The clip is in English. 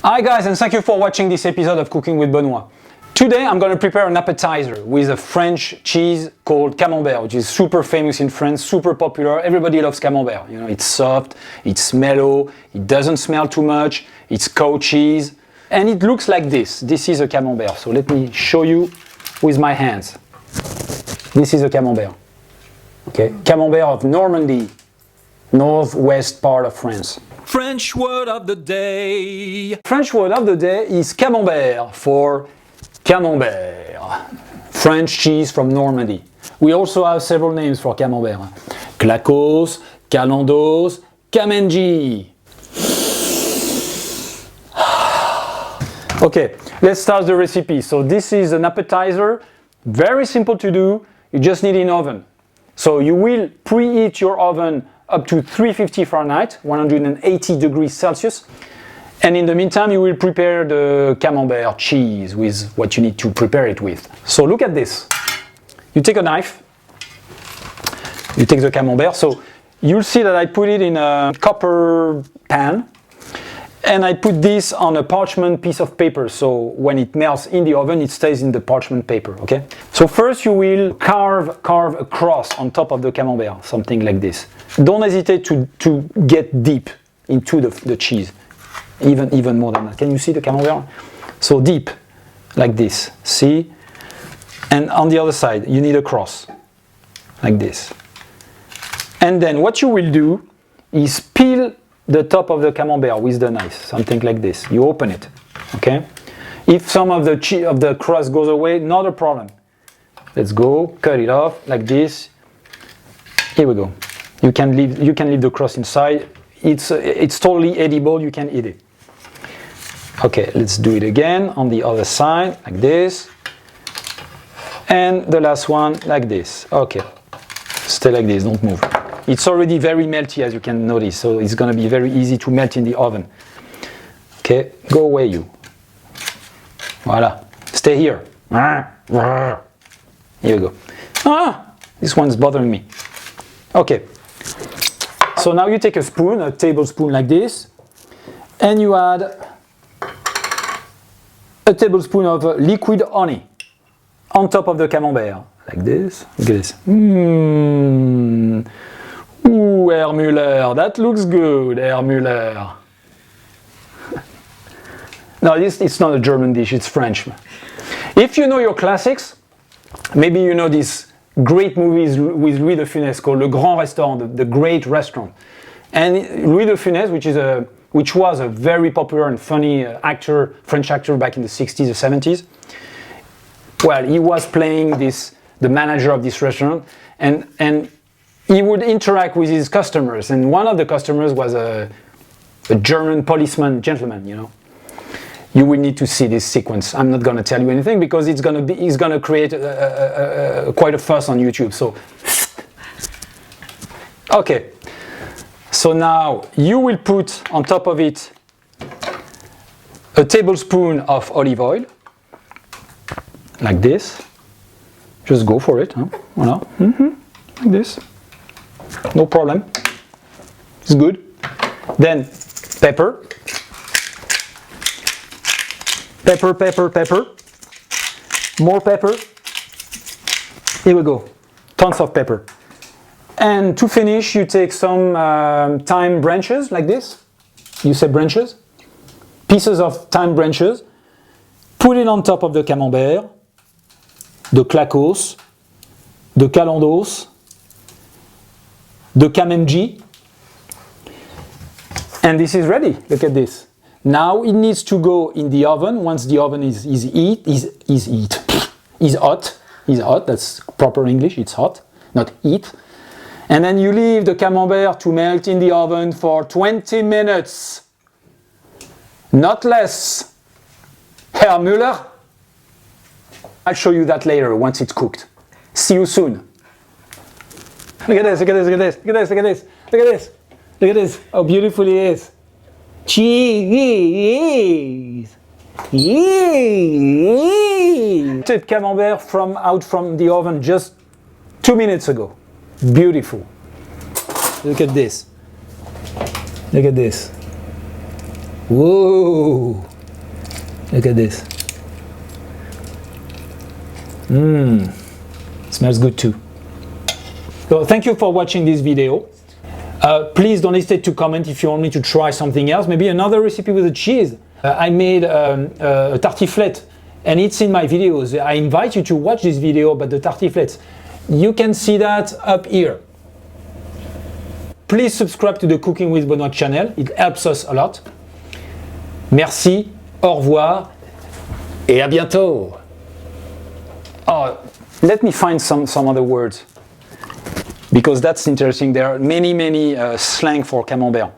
Hi guys, and thank you for watching this episode of Cooking with Benoit. Today I'm going to prepare an appetizer with a French cheese called Camembert, which is super famous in France, super popular. Everybody loves Camembert. You know, it's soft, it's mellow, it doesn't smell too much, it's cow cheese, and it looks like this. This is a Camembert. So let me show you with my hands. This is a Camembert. Okay, Camembert of Normandy, northwest part of France. French word of the day. French word of the day is Camembert for Camembert, French cheese from Normandy. We also have several names for Camembert. Clacos, Calandos, Camembert. Okay, let's start the recipe. So this is an appetizer, very simple to do. You just need an oven. So you will preheat your oven up to 350 Fahrenheit, 180 degrees Celsius. And in the meantime, you will prepare the Camembert cheese with what you need to prepare it with. So look at this. You take a knife, you take the Camembert. So you'll see that I put it in a copper pan, and I put this on a parchment piece of paper. So when it melts in the oven, it stays in the parchment paper, okay? So first you will carve a cross on top of the Camembert, something like this. Don't hesitate to get deep into the cheese, even more than that. Can you see the Camembert? So deep, like this, see? And on the other side, you need a cross, like this. And then what you will do is peel the top of the Camembert with the knife, something like this. You open it, okay? If some of the crust goes away, not a problem. Let's go, cut it off like this. Here we go. You can leave the crust inside. It's totally edible. You can eat it. Okay, let's do it again on the other side, like this. And the last one, like this. Okay, stay like this. Don't move. It's already very melty, as you can notice, so it's going to be very easy to melt in the oven. Okay, go away you. Voila, stay here. Here you go. This one's bothering me. Okay, so now you take a spoon, a tablespoon like this, and you add a tablespoon of liquid honey on top of the Camembert, like this. Look at this. Ooh, Herr Muller, that looks good, Herr Muller. No, it's not a German dish, it's French. If you know your classics, maybe you know these great movies with Louis de Funès called Le Grand Restaurant, the Great Restaurant. And Louis de Funès, which was a very popular and funny French actor back in the 60s or 70s, well, he was playing the manager of this restaurant, and he would interact with his customers, and one of the customers was a German policeman gentleman, you know. You will need to see this sequence. I'm not going to tell you anything because he's going to create quite a fuss on YouTube. So, okay. So now you will put on top of it a tablespoon of olive oil, like this. Just go for it, huh? Voilà. Like this. No problem. It's good. Then pepper. Pepper. More pepper. Here we go. Tons of pepper. And to finish, you take some thyme branches like this. You say branches? Pieces of thyme branches. Put it on top of the Camembert, the Clacos, the Calandos, the Camembert, and this is ready. Look at this. Now it needs to go in the oven. Once the oven is hot. That's proper English. It's hot, not heat. And then you leave the Camembert to melt in the oven for 20 minutes, not less. Herr Muller. I'll show you that later once it's cooked. See you soon. Look at this, look at this, look at this, look at this, look at this, look at this, look at this, how beautiful it is. Cheese! Take Camembert out from the oven just 2 minutes ago. Beautiful. Look at this. Look at this. Whoa! Look at this. Smells good too. So thank you for watching this video. Please don't hesitate to comment if you want me to try something else, maybe another recipe with a cheese. I made a tartiflette and it's in my videos. I invite you to watch this video about the tartiflettes. You can see that up here. Please subscribe to the Cooking with Benoit channel, it helps us a lot. Merci, au revoir et à bientôt. Oh, let me find some other words, because that's interesting. There are many slang for Camembert.